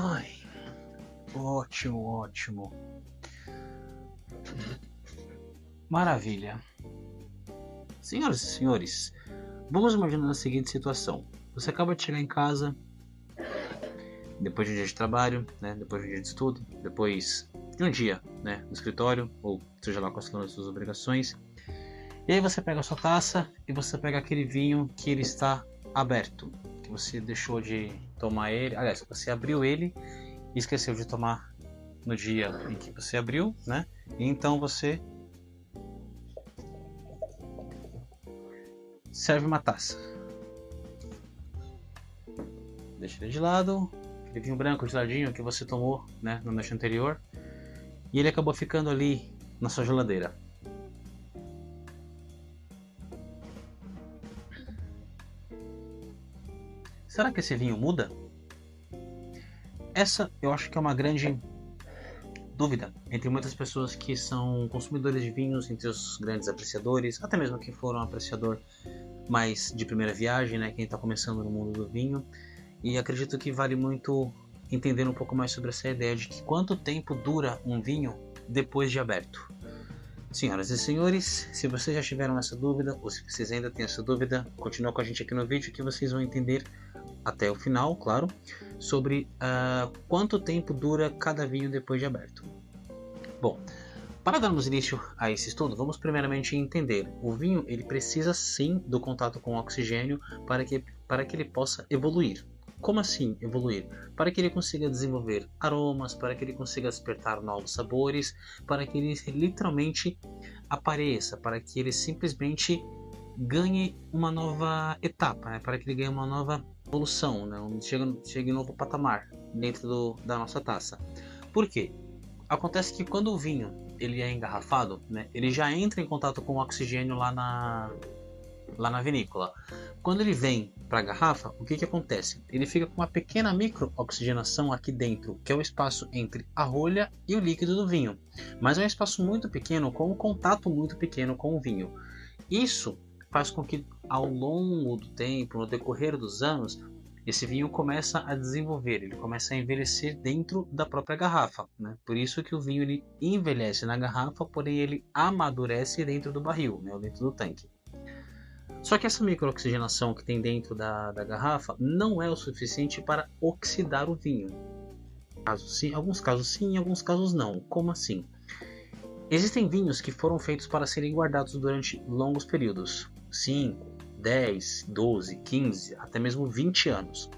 Ai, ótimo. Maravilha. Senhoras e senhores, vamos imaginar a seguinte situação. Você acaba de chegar em casa, depois de um dia de trabalho, né? Depois de um dia de estudo, depois de um dia, né? No escritório, ou seja lá quais foram as suas obrigações. E aí você pega a sua taça e você pega aquele vinho que ele está aberto, que você deixou de tomar ele. Aliás, você abriu ele e esqueceu de tomar no dia em que você abriu, né? E então você serve uma taça. Deixa ele de lado, aquele vinho branco de ladinho que você tomou, né, na noite anterior, e ele acabou ficando ali na sua geladeira. Será que esse vinho muda? Essa eu acho que é uma grande dúvida entre muitas pessoas que são consumidores de vinhos, entre os grandes apreciadores, até mesmo quem for um apreciador mais de primeira viagem, né, quem está começando no mundo do vinho. E acredito que vale muito entender um pouco mais sobre essa ideia de que quanto tempo dura um vinho depois de aberto. Senhoras e senhores, se vocês já tiveram essa dúvida, ou se vocês ainda têm essa dúvida, continua com a gente aqui no vídeo que vocês vão entender até o final, claro, sobre quanto tempo dura cada vinho depois de aberto. Bom, para darmos início a esse estudo, vamos primeiramente entender. O vinho ele precisa sim do contato com o oxigênio para que ele possa evoluir. Como assim evoluir? Para que ele consiga desenvolver aromas, para que ele consiga despertar novos sabores, para que ele literalmente apareça, para que ele simplesmente ganhe uma nova etapa, né? Para que ele ganhe uma nova evolução, né? Chegue em um novo patamar dentro da nossa taça. Por quê? Acontece que quando o vinho ele é engarrafado, né, ele já entra em contato com o oxigênio lá na vinícola. Quando ele vem para a garrafa, o que acontece? Ele fica com uma pequena micro-oxigenação aqui dentro, que é o espaço entre a rolha e o líquido do vinho. Mas é um espaço muito pequeno, com um contato muito pequeno com o vinho. Isso faz com que ao longo do tempo, no decorrer dos anos, esse vinho começa a desenvolver, ele começa a envelhecer dentro da própria garrafa, né? Por isso que o vinho ele envelhece na garrafa, porém ele amadurece dentro do barril, né? Ou dentro do tanque. Só que essa microoxigenação que tem dentro da garrafa não é o suficiente para oxidar o vinho. Alguns casos sim, alguns casos não. Como assim? Existem vinhos que foram feitos para serem guardados durante longos períodos, 5, 10, 12, 15, até mesmo 20 anos.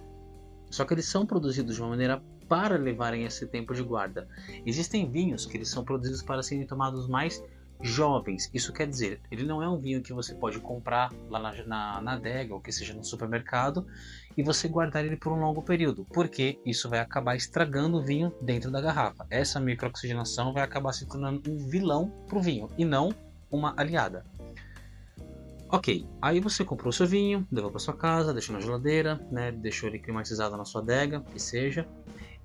Só que eles são produzidos de uma maneira para levarem esse tempo de guarda. Existem vinhos que eles são produzidos para serem tomados mais jovens. Isso quer dizer, ele não é um vinho que você pode comprar lá na adega ou que seja no supermercado e você guardar ele por um longo período, porque isso vai acabar estragando o vinho dentro da garrafa. Essa microoxigenação vai acabar se tornando um vilão para o vinho e não uma aliada. Ok, aí você comprou o seu vinho, levou para sua casa, deixou na geladeira, né, deixou ele climatizado na sua adega, que seja.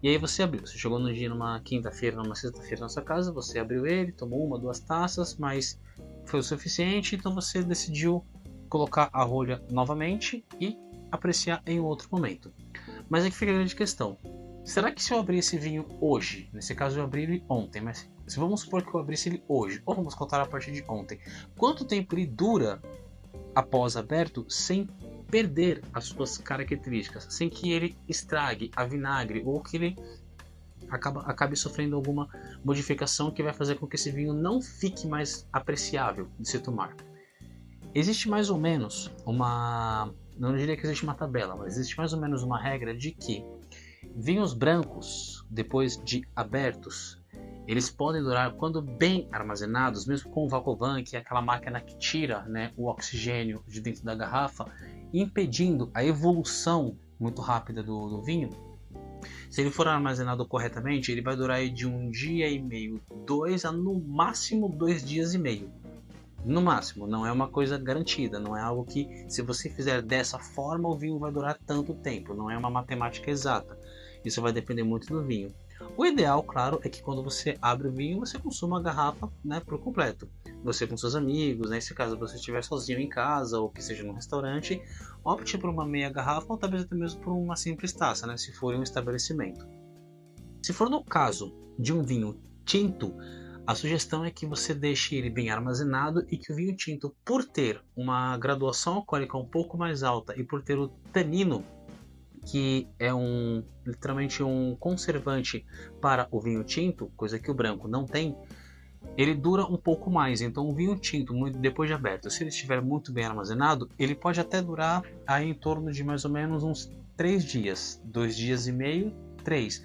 E aí você abriu, você chegou no dia numa quinta-feira, numa sexta-feira na sua casa, você abriu ele, tomou 1, 2 taças, mas foi o suficiente, então você decidiu colocar a rolha novamente e apreciar em outro momento. Mas aqui fica a grande questão, será que se eu abrir esse vinho hoje, nesse caso eu abri ele ontem, mas se vamos supor que eu abrisse ele hoje, ou vamos contar a partir de ontem, quanto tempo ele dura após aberto sem perder as suas características, sem que ele estrague, avinagre ou que ele acabe sofrendo alguma modificação que vai fazer com que esse vinho não fique mais apreciável de se tomar. Existe mais ou menos não diria que existe uma tabela, mas existe mais ou menos uma regra de que vinhos brancos, depois de abertos, eles podem durar, quando bem armazenados, mesmo com o Valkovan, que é aquela máquina que tira, né, o oxigênio de dentro da garrafa, impedindo a evolução muito rápida do vinho. Se ele for armazenado corretamente, ele vai durar de 1 dia e meio, 2 a no máximo 2 dias e meio. No máximo, não é uma coisa garantida, não é algo que se você fizer dessa forma o vinho vai durar tanto tempo, não é uma matemática exata. Isso vai depender muito do vinho. O ideal, claro, é que quando você abre o vinho, você consuma a garrafa, né, por completo. Você com seus amigos, né, se caso você estiver sozinho em casa ou que seja num restaurante, opte por uma meia garrafa ou talvez até mesmo por uma simples taça, né, se for em um estabelecimento. Se for no caso de um vinho tinto, a sugestão é que você deixe ele bem armazenado e que o vinho tinto, por ter uma graduação alcoólica um pouco mais alta e por ter o tanino, que é literalmente um conservante para o vinho tinto, coisa que o branco não tem, ele dura um pouco mais. Então o vinho tinto, depois de aberto, se ele estiver muito bem armazenado, ele pode até durar aí em torno de mais ou menos uns 3 dias, 2 dias e meio, 3.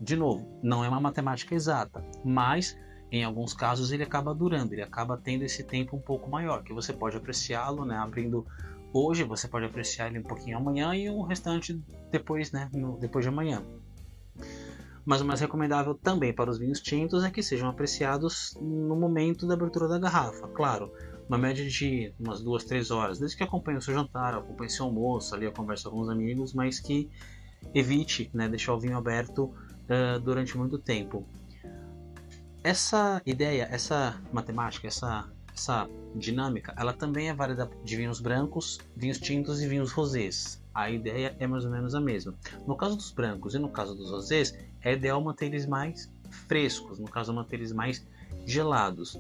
De novo, não é uma matemática exata, mas em alguns casos ele acaba durando, ele acaba tendo esse tempo um pouco maior, que você pode apreciá-lo, né, abrindo hoje, você pode apreciar ele um pouquinho amanhã e o restante depois, né, depois de amanhã. Mas o mais recomendável também para os vinhos tintos é que sejam apreciados no momento da abertura da garrafa, claro, uma média de umas 2, 3 horas, desde que acompanhe o seu jantar, acompanhe o seu almoço, ali a conversa com os amigos, mas que evite, né, deixar o vinho aberto durante muito tempo. Essa ideia, essa matemática, essa dinâmica, ela também é válida de vinhos brancos, vinhos tintos e vinhos rosés. A ideia é mais ou menos a mesma. No caso dos brancos e no caso dos rosés, é ideal manter eles mais frescos, no caso manter eles mais gelados.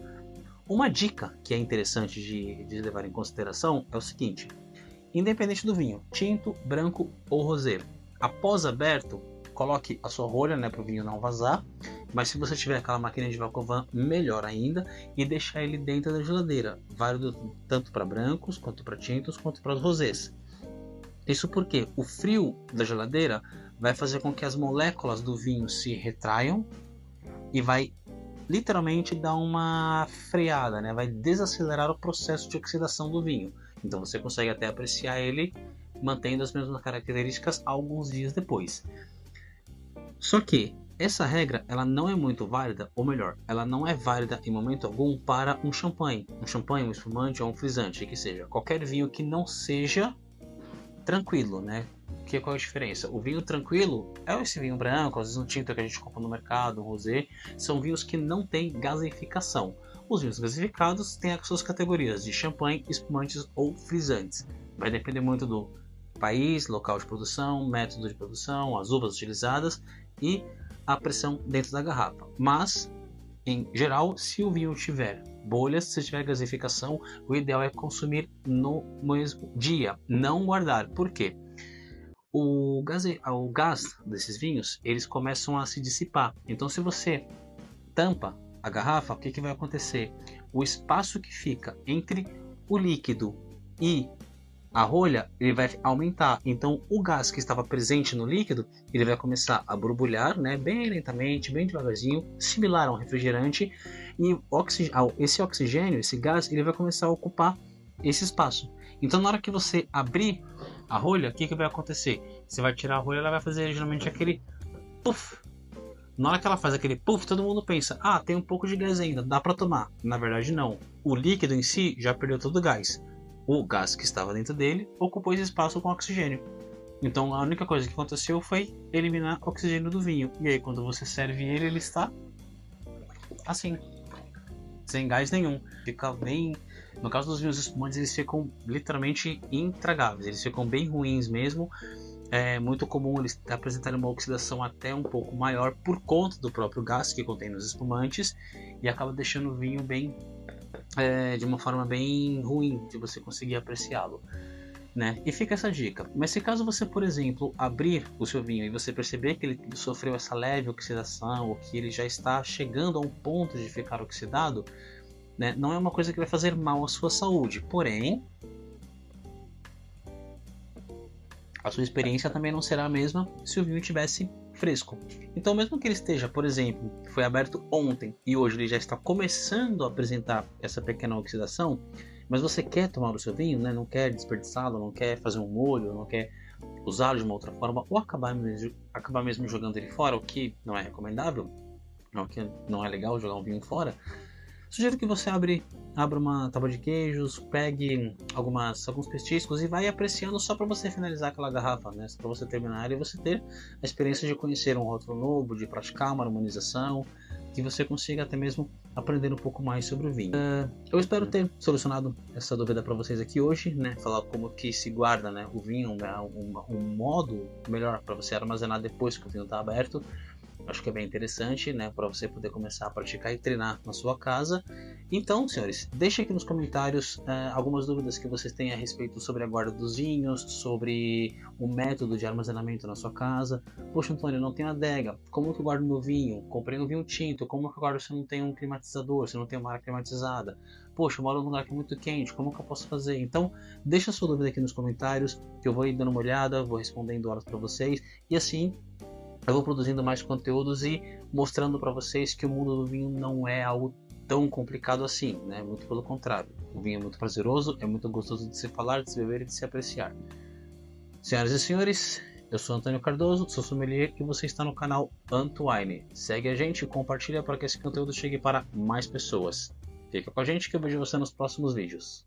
Uma dica que é interessante de levar em consideração é o seguinte: independente do vinho, tinto, branco ou rosé, após aberto, coloque a sua rolha, né, para o vinho não vazar. Mas se você tiver aquela máquina de Vacovan, melhor ainda, e deixar ele dentro da geladeira, válido tanto para brancos, quanto para tintos, quanto para os rosés. Isso porque o frio da geladeira vai fazer com que as moléculas do vinho se retraiam e vai literalmente dar uma freada, né? Vai desacelerar o processo de oxidação do vinho. Então você consegue até apreciar ele mantendo as mesmas características alguns dias depois. Só que essa regra ela não é muito válida, ou melhor, ela não é válida em momento algum para um champanhe, um espumante ou um frisante, que seja qualquer vinho que não seja tranquilo, né? Qual é a diferença? O vinho tranquilo é esse vinho branco, às vezes um tinto que a gente compra no mercado, um rosé, são vinhos que não têm gaseificação. Os vinhos gasificados têm as suas categorias de champanhe, espumantes ou frisantes. Vai depender muito do país, local de produção, método de produção, as uvas utilizadas e a pressão dentro da garrafa. Mas, em geral, se o vinho tiver bolhas, se tiver gasificação, o ideal é consumir no mesmo dia, não guardar. Por quê? O gás desses vinhos, eles começam a se dissipar. Então, se você tampa a garrafa, o que vai acontecer? O espaço que fica entre o líquido e a rolha, ele vai aumentar. Então o gás que estava presente no líquido, ele vai começar a borbulhar, né, bem lentamente, bem devagarzinho, similar a um refrigerante, e esse oxigênio, esse gás, ele vai começar a ocupar esse espaço. Então na hora que você abrir a rolha, o que vai acontecer? Você vai tirar a rolha, ela vai fazer geralmente aquele puff. Na hora que ela faz aquele puff, todo mundo pensa, tem um pouco de gás ainda, dá para tomar. Na verdade não, o líquido em si já perdeu todo o gás. O gás que estava dentro dele ocupou esse espaço com oxigênio. Então a única coisa que aconteceu foi eliminar o oxigênio do vinho. E aí quando você serve ele, ele está assim, sem gás nenhum. Fica bem... No caso dos vinhos espumantes, eles ficam literalmente intragáveis. Eles ficam bem ruins mesmo. É muito comum eles apresentarem uma oxidação até um pouco maior por conta do próprio gás que contém nos espumantes. E acaba deixando o vinho bem... de uma forma bem ruim de você conseguir apreciá-lo, né? E fica essa dica. Mas se caso você, por exemplo, abrir o seu vinho e você perceber que ele sofreu essa leve oxidação ou que ele já está chegando a um ponto de ficar oxidado, né, não é uma coisa que vai fazer mal à sua saúde, porém a sua experiência também não será a mesma se o vinho tivesse fresco. Então, mesmo que ele esteja, por exemplo, foi aberto ontem e hoje ele já está começando a apresentar essa pequena oxidação, mas você quer tomar o seu vinho, né? Não quer desperdiçá-lo, não quer fazer um molho, não quer usá-lo de uma outra forma, ou acabar mesmo jogando ele fora, o que não é recomendável, o que não é legal jogar um vinho fora, sugiro que você abra uma tábua de queijos, pegue alguns petiscos e vai apreciando só para você finalizar aquela garrafa, né? Para você terminar e você ter a experiência de conhecer um rótulo novo, de praticar uma harmonização, que você consiga até mesmo aprender um pouco mais sobre o vinho. Eu espero ter solucionado essa dúvida para vocês aqui hoje, né? Falar como que se guarda, né, o vinho, né? Um modo melhor para você armazenar depois que o vinho está aberto. Acho que é bem interessante, né, para você poder começar a praticar e treinar na sua casa. Então, senhores, deixe aqui nos comentários algumas dúvidas que vocês têm a respeito sobre a guarda dos vinhos, sobre o método de armazenamento na sua casa. Poxa, Antônio, não tenho adega. Como que eu guardo meu vinho? Comprei um vinho tinto. Como que eu guardo se eu não tenho um climatizador, se eu não tenho uma área climatizada? Poxa, eu moro num lugar que é muito quente. Como que eu posso fazer? Então, deixa a sua dúvida aqui nos comentários, que eu vou ir dando uma olhada, vou respondendo elas para vocês. E assim, eu vou produzindo mais conteúdos e mostrando para vocês que o mundo do vinho não é algo tão complicado assim, né? Muito pelo contrário. O vinho é muito prazeroso, é muito gostoso de se falar, de se beber e de se apreciar. Senhoras e senhores, eu sou Antônio Cardoso, sou sommelier e você está no canal Antoine. Segue a gente e compartilha para que esse conteúdo chegue para mais pessoas. Fica com a gente que eu vejo você nos próximos vídeos.